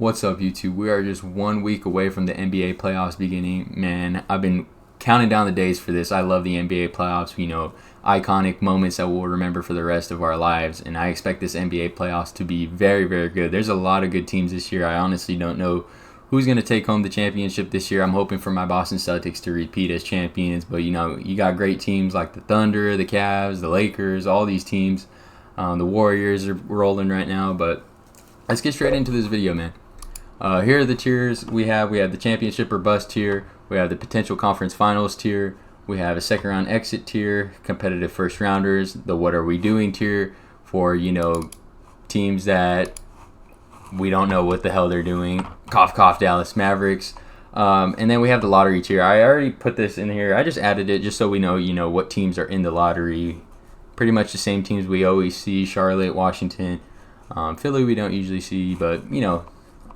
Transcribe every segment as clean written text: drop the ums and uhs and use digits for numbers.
What's up, YouTube? We are just 1 week away from the NBA playoffs beginning. Man, I've been counting down the days for this. I love the NBA playoffs, iconic moments that we'll remember for the rest of our lives. And I expect this NBA playoffs to be very, very good. There's a lot of good teams this year. I honestly don't know who's going to take home the championship this year. I'm hoping for my Boston Celtics to repeat as champions. But, you got great teams like the Thunder, the Cavs, the Lakers, all these teams. The Warriors are rolling right now. But let's get straight into this video, man. Here are the tiers we have. We have the championship or bust tier. We have the potential conference finals tier. We have a second round exit tier, competitive first rounders, the what are we doing tier for, teams that we don't know what the hell they're doing. Cough, cough, Dallas Mavericks. And then we have the lottery tier. I already put this in here. I just added it just so we know, what teams are in the lottery. Pretty much the same teams we always see. Charlotte, Washington, Philly we don't usually see, but,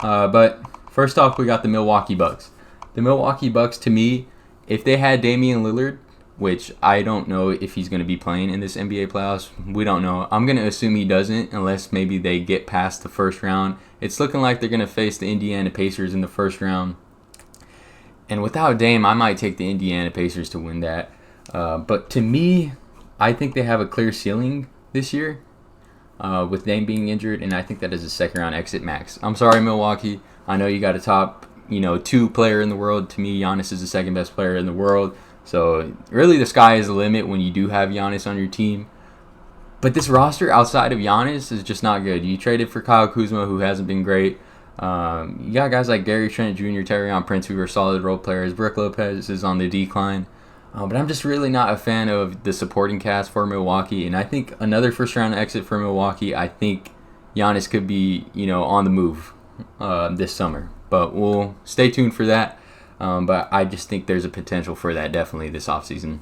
but first off, we got the Milwaukee Bucks. The Milwaukee Bucks, to me, if they had Damian Lillard, which I don't know if he's going to be playing in this NBA playoffs, we don't know. I'm going to assume he doesn't unless maybe they get past the first round. It's looking like they're going to face the Indiana Pacers in the first round. And without Dame, I might take the Indiana Pacers to win that. But to me, I think they have a clear ceiling this year. With Dame being injured, and I think that is a second round exit max. I'm sorry, Milwaukee. I know you got a top, 2 player in the world. To me, Giannis is the second best player in the world. So really, the sky is the limit when you do have Giannis on your team. But this roster outside of Giannis is just not good. You traded for Kyle Kuzma, who hasn't been great. You got guys like Gary Trent Jr., Taurean Prince, who are solid role players. Brook Lopez is on the decline. But I'm just really not a fan of the supporting cast for Milwaukee. And I think another first-round exit for Milwaukee, I think Giannis could be, on the move this summer. But we'll stay tuned for that. But I just think there's a potential for that definitely this offseason.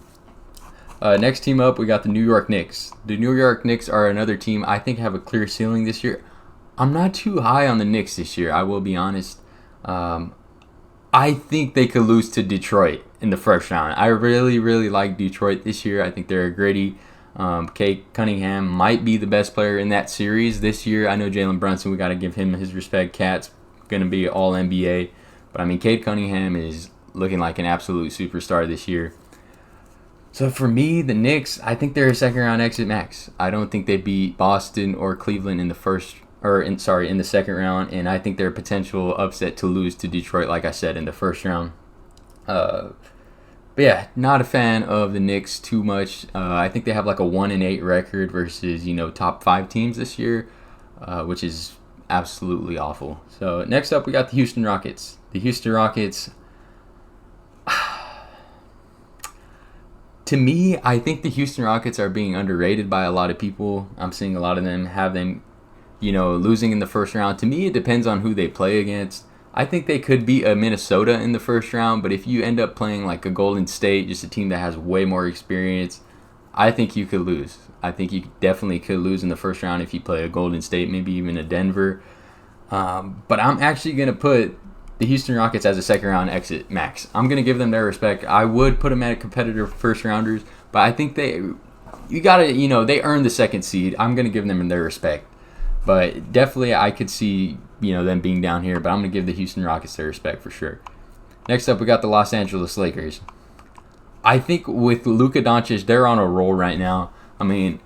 Next team up, we got the New York Knicks. The New York Knicks are another team I think have a clear ceiling this year. I'm not too high on the Knicks this year, I will be honest. I think they could lose to Detroit in the first round. I really, really like Detroit this year. I think they're gritty. Cade Cunningham might be the best player in that series this year. I know Jalen Brunson, we got to give him his respect. Cat's going to be all NBA. But, Cade Cunningham is looking like an absolute superstar this year. So, for me, the Knicks, I think they're a second-round exit max. I don't think they beat Boston or Cleveland in the in the second round, and I think they're a potential upset to lose to Detroit, like I said, in the first round. But yeah, not a fan of the Knicks too much. I think they have like a 1-8 record versus top 5 teams this year, which is absolutely awful. So next up, we got the Houston Rockets. The Houston Rockets. To me, I think the Houston Rockets are being underrated by a lot of people. I'm seeing a lot of them have them losing in the first round. To me, it depends on who they play against. I think they could beat a Minnesota in the first round, but if you end up playing like a Golden State, just a team that has way more experience, I think you could lose. I think you definitely could lose in the first round if you play a Golden State, maybe even a Denver. But I'm actually going to put the Houston Rockets as a second round exit max. I'm going to give them their respect. I would put them at competitive first rounders, but I think they earned the second seed. I'm going to give them their respect. But definitely I could see, them being down here. But I'm going to give the Houston Rockets their respect for sure. Next up, we got the Los Angeles Lakers. I think with Luka Doncic, they're on a roll right now. I'm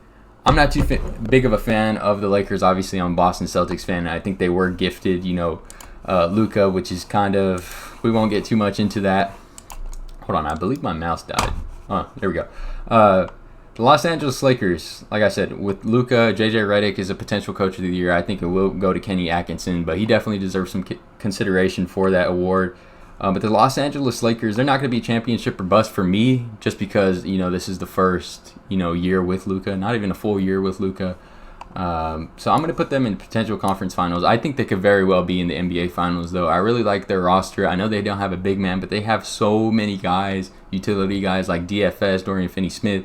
not too big of a fan of the Lakers. Obviously, I'm a Boston Celtics fan. I think they were gifted, Luka, which is kind of... We won't get too much into that. Hold on, I believe my mouse died. Oh, there we go. The Los Angeles Lakers, like I said, with Luka, JJ Redick is a potential coach of the year. I think it will go to Kenny Atkinson, but he definitely deserves some consideration for that award. But the Los Angeles Lakers, they're not going to be championship or bust for me, just because this is the first year with Luka, not even a full year with Luka. So I'm going to put them in potential conference finals. I think they could very well be in the NBA finals, though. I really like their roster. I know they don't have a big man, but they have so many guys, utility guys like DFS, Dorian Finney-Smith,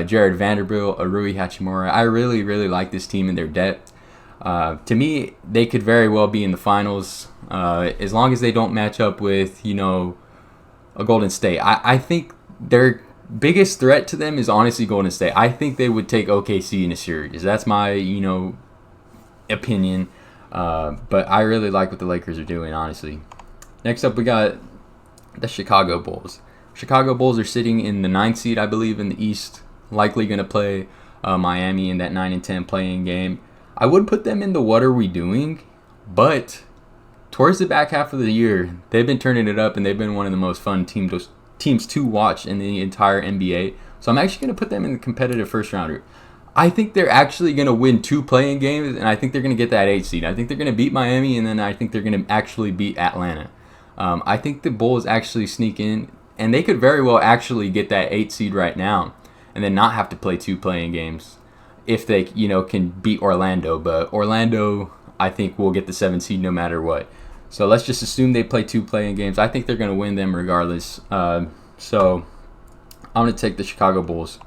Jared Vanderbilt, Rui Hachimura. I really, really like this team and their depth. To me, they could very well be in the finals as long as they don't match up with, a Golden State. I think their biggest threat to them is honestly Golden State. I think they would take OKC in a series. That's my, opinion. But I really like what the Lakers are doing, honestly. Next up, we got the Chicago Bulls. Chicago Bulls are sitting in the 9th seed, I believe, in the East. Likely going to play Miami in that 9 and 10 play-in game. I would put them in the what are we doing, but towards the back half of the year, they've been turning it up, and they've been one of the most fun teams to watch in the entire NBA. So I'm actually going to put them in the competitive first rounder. I think they're actually going to win 2 play-in games, and I think they're going to get that 8 seed. I think they're going to beat Miami, and then I think they're going to actually beat Atlanta. I think the Bulls actually sneak in, and they could very well actually get that 8 seed right now, and then not have to play 2 play-in games if they, can beat Orlando. But Orlando, I think, will get the 7 seed no matter what. So let's just assume they play 2 play-in games. I think they're going to win them regardless. So I'm going to take the Chicago Bulls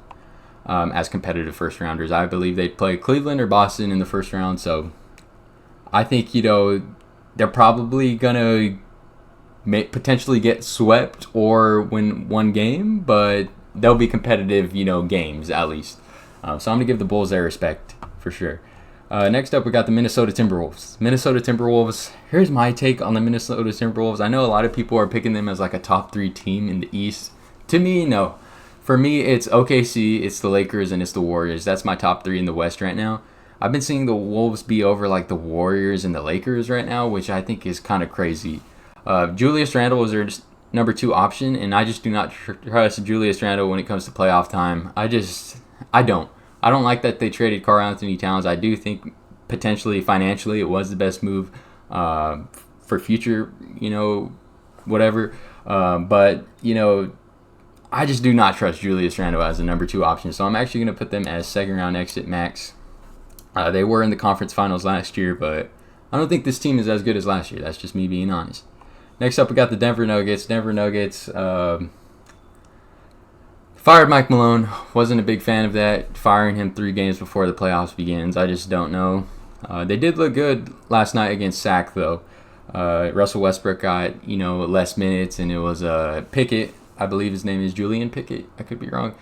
as competitive first rounders. I believe they play Cleveland or Boston in the first round. So I think, they're probably going to potentially get swept or win 1 game, but they'll be competitive, games at least. So I'm going to give the Bulls their respect for sure. Next up, we got the Minnesota Timberwolves. Minnesota Timberwolves. Here's my take on the Minnesota Timberwolves. I know a lot of people are picking them as like a top 3 team in the East. To me, no. For me, it's OKC, it's the Lakers, and it's the Warriors. That's my top 3 in the West right now. I've been seeing the Wolves be over like the Warriors and the Lakers right now, which I think is kind of crazy. Julius Randle is their number 2 option, and I just do not trust Julius Randle when it comes to playoff time. I don't. I don't like that they traded Karl Anthony Towns. I do think potentially financially it was the best move for future, whatever. But, I just do not trust Julius Randle as the number 2 option. So I'm actually going to put them as second round exit max. They were in the conference finals last year, but I don't think this team is as good as last year. That's just me being honest. Next up, we got the Denver Nuggets. Denver Nuggets fired Mike Malone. Wasn't a big fan of that. Firing him 3 games before the playoffs begins. I just don't know. They did look good last night against Sac, though. Russell Westbrook got, less minutes, and it was Pickett. I believe his name is Julian Pickett. I could be wrong.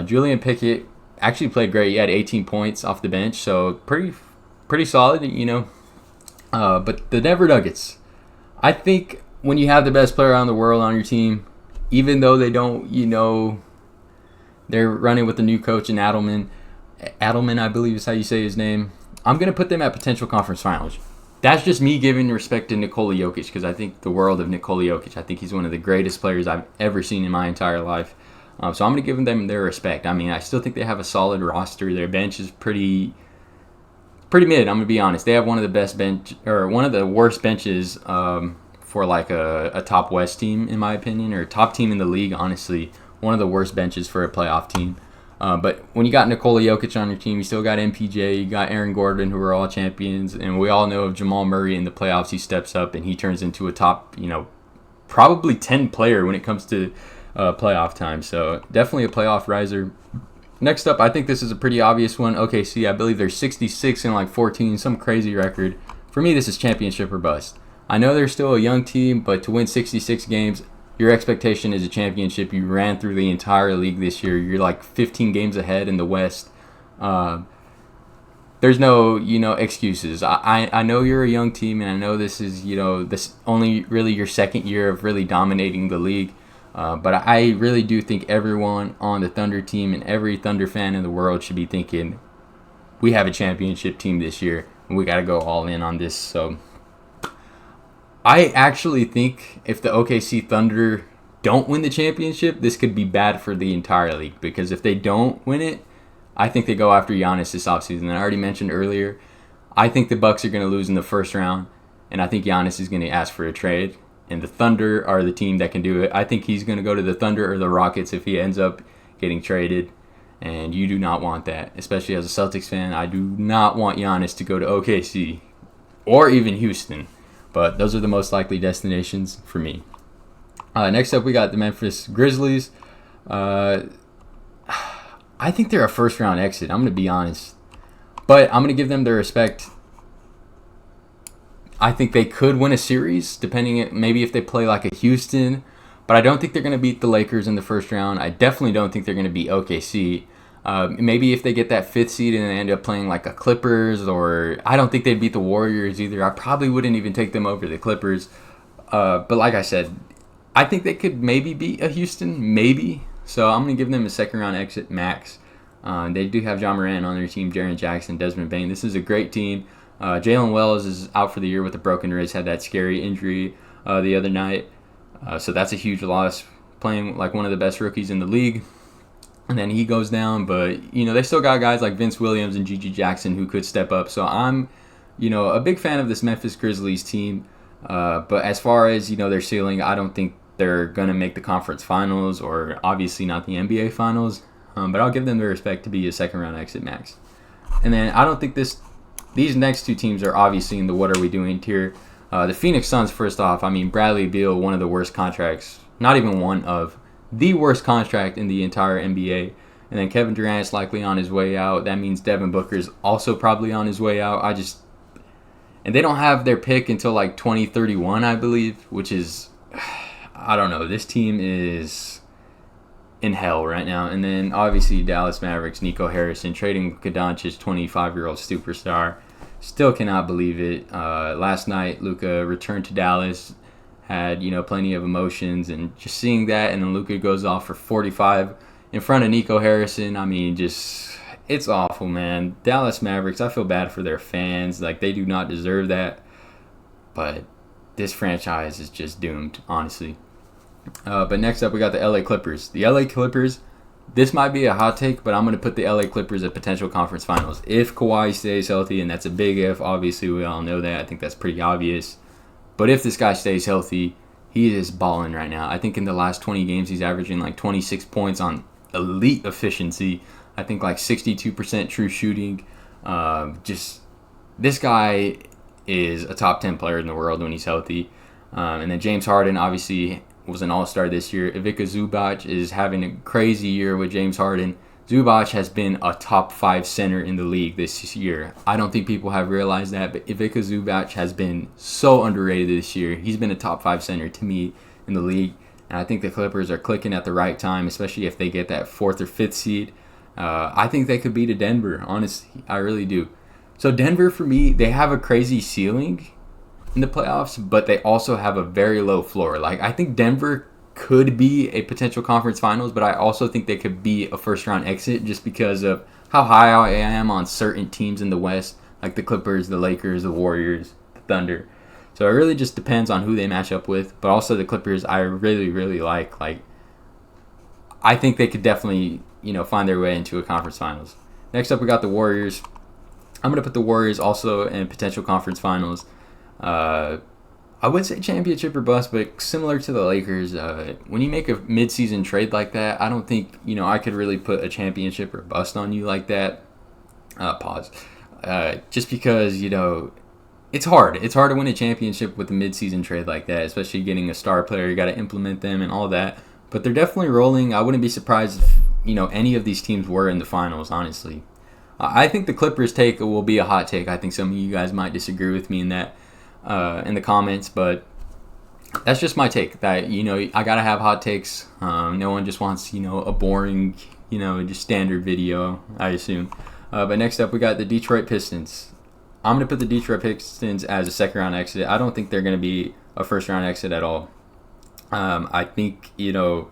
Julian Pickett actually played great. He had 18 points off the bench, so pretty solid, But the Denver Nuggets, I think when you have the best player around the world on your team, even though they don't, they're running with the new coach in Adelman. Adelman, I believe is how you say his name. I'm going to put them at potential conference finals. That's just me giving respect to Nikola Jokic because I think the world of Nikola Jokic. I think he's one of the greatest players I've ever seen in my entire life. So I'm going to give them their respect. I mean, I still think they have a solid roster. Their bench is pretty mid. I'm going to be honest. They have one of the worst benches for like a top West team, in my opinion, or top team in the league, honestly. One of the worst benches for a playoff team. But when you got Nikola Jokic on your team, you still got MPJ, you got Aaron Gordon, who are all champions, and we all know of Jamal Murray in the playoffs. He steps up and he turns into a top, probably 10 player when it comes to playoff time. So definitely a playoff riser. Next up, I think this is a pretty obvious one. OKC, I believe they're 66 and like 14, some crazy record. For me, this is championship or bust. I know they're still a young team, but to win 66 games, your expectation is a championship. You ran through the entire league this year. You're like 15 games ahead in the West. There's no, excuses. I know you're a young team, and I know this is, this only really your second year of really dominating the league. But I really do think everyone on the Thunder team and every Thunder fan in the world should be thinking, we have a championship team this year, and we got to go all in on this. So I actually think if the OKC Thunder don't win the championship, this could be bad for the entire league. Because if they don't win it, I think they go after Giannis this offseason. And I already mentioned earlier, I think the Bucks are going to lose in the first round. And I think Giannis is going to ask for a trade. And the Thunder are the team that can do it. I think he's going to go to the Thunder or the Rockets if he ends up getting traded. And you do not want that. Especially as a Celtics fan, I do not want Giannis to go to OKC or even Houston. But those are the most likely destinations for me. Next up, we got the Memphis Grizzlies. I think they're a first-round exit. I'm going to be honest. But I'm going to give them their respect. I think they could win a series, depending maybe if they play like a Houston. But I don't think they're going to beat the Lakers in the first round. I definitely don't think they're going to beat OKC. Maybe if they get that 5th seed and they end up playing like a Clippers, or I don't think they'd beat the Warriors either. I probably wouldn't even take them over the Clippers. But like I said, I think they could maybe beat a Houston, maybe. So I'm going to give them a second round exit max. They do have John Moran on their team, Jaren Jackson, Desmond Bane. This is a great team. Jalen Wells is out for the year with a broken wrist, had that scary injury the other night. So that's a huge loss, playing like one of the best rookies in the league. And then he goes down, but, they still got guys like Vince Williams and Gigi Jackson who could step up. So I'm, a big fan of this Memphis Grizzlies team. But as far as, their ceiling, I don't think they're going to make the conference finals, or obviously not the NBA finals. But I'll give them the respect to be a second round exit max. And then I don't think these next two teams are obviously in the what are we doing tier. The Phoenix Suns, first off, Bradley Beal, one of the worst contracts, not even one of, the worst contract in the entire NBA. And then Kevin Durant is likely on his way out. That means Devin Booker's also probably on his way out. And they don't have their pick until like 2031, I believe, which is, I don't know. This team is in hell right now. And then obviously Dallas Mavericks, Nico Harrison, trading Luka Doncic, 25-year-old superstar. Still cannot believe it. Last night, Luka returned to Dallas, had, plenty of emotions, and just seeing that, and then Luka goes off for 45 in front of Nico Harrison. It's awful, man. Dallas Mavericks, I feel bad for their fans. Like, they do not deserve that. But this franchise is just doomed, honestly. But next up, we got the LA Clippers. The LA Clippers, this might be a hot take, but I'm going to put the LA Clippers at potential conference finals. If Kawhi stays healthy, and that's a big if, obviously we all know that. I think that's pretty obvious. But if this guy stays healthy, he is balling right now. I think in the last 20 games, he's averaging like 26 points on elite efficiency. I think like 62% true shooting. This guy is a top 10 player in the world when he's healthy. And then James Harden obviously was an all-star this year. Ivica Zubac is having a crazy year with James Harden. Zubac has been a top 5 center in the league this year. I don't think people have realized that, but Ivica Zubac has been so underrated this year. He's been a top 5 center to me in the league. And I think the Clippers are clicking at the right time, especially if they get that 4th or 5th seed. I think they could beat a Denver, honestly. I really do. So Denver, for me, they have a crazy ceiling in the playoffs, but they also have a very low floor. Like, I think Denver could be a potential conference finals, but I also think they could be a first-round exit just because of how high I am on certain teams in the West, like the Clippers, the Lakers, the Warriors, the Thunder. So it really just depends on who they match up with. But also the Clippers, I really, really like. I think they could definitely, find their way into a conference finals. Next up, we got the Warriors. I'm going to put the Warriors also in potential conference finals. I would say championship or bust, but similar to the Lakers, when you make a mid-season trade like that, I don't think, I could really put a championship or bust on you like that. Pause. Just because, it's hard. It's hard to win a championship with a mid-season trade like that, especially getting a star player. You got to implement them and all that. But they're definitely rolling. I wouldn't be surprised if, any of these teams were in the finals, honestly. I think the Clippers take will be a hot take. I think some of you guys might disagree with me in that. In the comments, but that's just my take. That I gotta have hot takes. No one just wants a boring just standard video, I assume. But next up we got the Detroit Pistons. I'm gonna put the Detroit Pistons as a second round exit. I don't think they're gonna be a first round exit at all. I think they're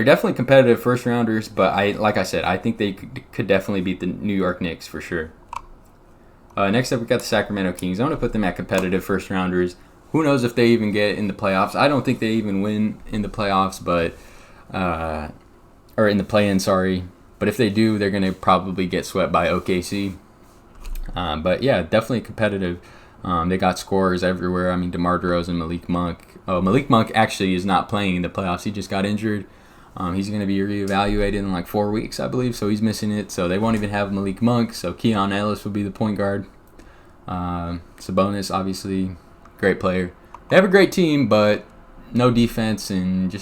definitely competitive first rounders, but like I said, I think they could definitely beat the New York Knicks for sure. Next up, we got the Sacramento Kings. I'm going to put them at competitive first rounders. Who knows if they even get in the playoffs? I don't think they even win in the playoffs, or in the play-in, sorry. But if they do, they're going to probably get swept by OKC. But yeah, definitely competitive. They got scorers everywhere. DeMar DeRozan, Malik Monk. Malik Monk actually is not playing in the playoffs. He just got injured. He's going to be reevaluated in like 4 weeks, I believe, so he's missing it. So they won't even have Malik Monk, so Keon Ellis will be the point guard. Sabonis, obviously, great player. They have a great team, but no defense, and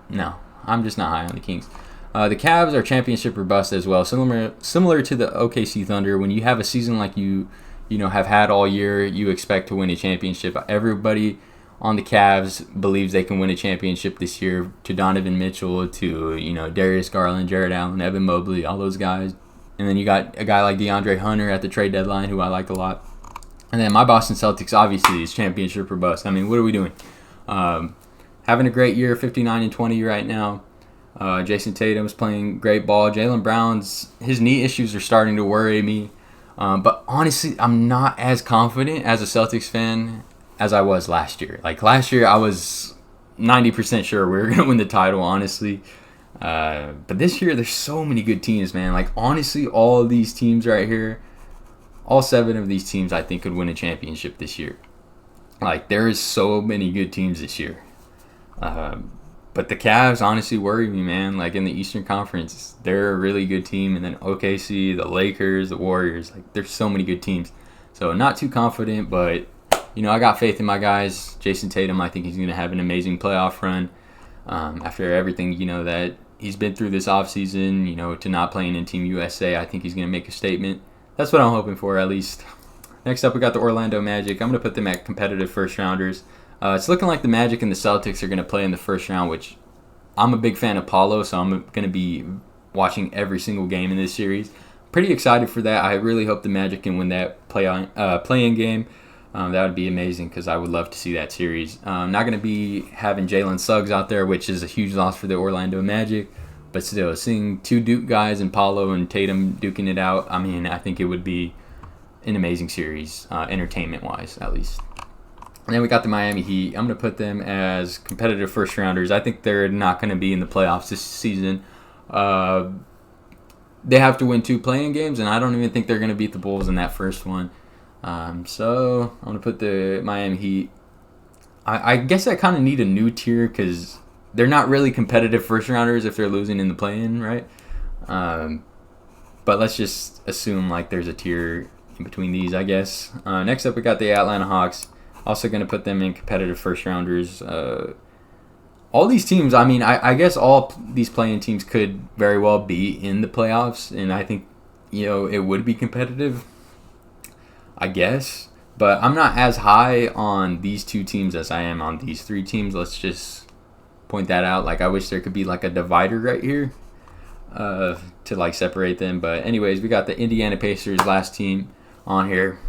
no, I'm just not high on the Kings. The Cavs are championship or bust as well, similar to the OKC Thunder. When you have a season like you have had all year, you expect to win a championship. Everybody on the Cavs believes they can win a championship this year, to Donovan Mitchell, to Darius Garland, Jared Allen, Evan Mobley, all those guys. And then you got a guy like DeAndre Hunter at the trade deadline, who I like a lot. And then my Boston Celtics, obviously, is championship or bust. I mean, what are we doing? Having a great year, 59-20 right now. Jason Tatum's playing great ball. Jaylen Brown's, his knee issues are starting to worry me. But honestly, I'm not as confident as a Celtics fan as I was last year. Like last year, I was 90% sure we were going to win the title, honestly. But this year, there's so many good teams, man. Like honestly, all of these teams right here, all 7 of these teams, I think could win a championship this year. Like there is so many good teams this year. But the Cavs honestly worry me, man. Like in the Eastern Conference, they're a really good team. And then OKC, the Lakers, the Warriors. Like there's so many good teams. So not too confident, but I got faith in my guys. Jason Tatum, I think he's going to have an amazing playoff run. After everything, that he's been through this offseason, to not playing in Team USA, I think he's going to make a statement. That's what I'm hoping for, at least. Next up, we got the Orlando Magic. I'm going to put them at competitive first-rounders. It's looking like the Magic and the Celtics are going to play in the first round, which I'm a big fan of Paulo, so I'm going to be watching every single game in this series. Pretty excited for that. I really hope the Magic can win that play-in game. That would be amazing because I would love to see that series. I'm not going to be having Jalen Suggs out there, which is a huge loss for the Orlando Magic. But still, seeing 2 Duke guys and Paulo and Tatum duking it out, I mean, I think it would be an amazing series, entertainment-wise, at least. And then we got the Miami Heat. I'm going to put them as competitive first-rounders. I think they're not going to be in the playoffs this season. They have to win 2 play-in games, and I don't even think they're going to beat the Bulls in that first one. So I'm going to put the Miami Heat. I guess I kind of need a new tier because they're not really competitive first-rounders if they're losing in the play-in, right? But let's just assume like there's a tier in between these, I guess. Next up, we got the Atlanta Hawks. Also going to put them in competitive first-rounders. All these teams, I mean, I guess all these play-in teams could very well be in the playoffs, and I think, it would be competitive, I guess. But I'm not as high on these 2 teams as I am on these 3 teams. Let's just point that out. Like, I wish there could be, like, a divider right here to, like, separate them. But anyways, we got the Indiana Pacers, last team on here.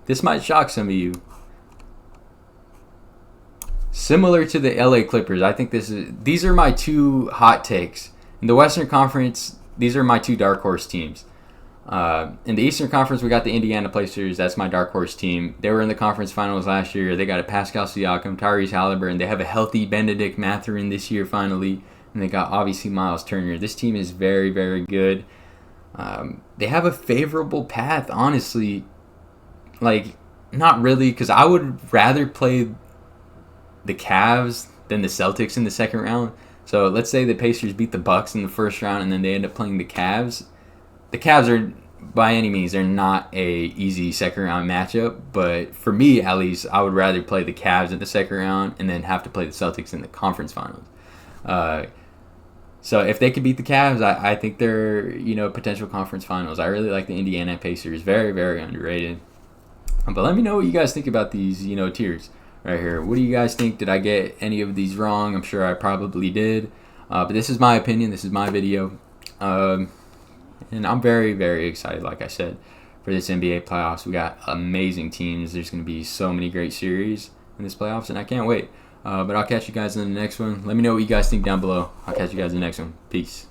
This might shock some of you. Similar to the LA Clippers, I think these are my 2 hot takes. In the Western Conference, these are my 2 dark horse teams. In the Eastern Conference, we got the Indiana Pacers. That's my dark horse team. They were in the conference finals last year. They got a Pascal Siakam, Tyrese Halliburton. They have a healthy Benedict Mathurin this year finally. And they got, obviously, Miles Turner. This team is very, very good. They have a favorable path, honestly. Like, not really, because I would rather play the Cavs than the Celtics in the second round. So let's say the Pacers beat the Bucks in the first round and then they end up playing the Cavs. The Cavs are, by any means, they're not a easy second round matchup. But for me, at least, I would rather play the Cavs in the second round and then have to play the Celtics in the conference finals. So if they could beat the Cavs, I think they're, potential conference finals. I really like the Indiana Pacers. Very, very underrated. But let me know what you guys think about these, tiers right here. What do you guys think? Did I get any of these wrong? I'm sure I probably did. But this is my opinion. This is my video. And I'm very, very excited, like I said, for this NBA playoffs. We got amazing teams. There's going to be so many great series in this playoffs, and I can't wait. But I'll catch you guys in the next one. Let me know what you guys think down below. I'll catch you guys in the next one. Peace.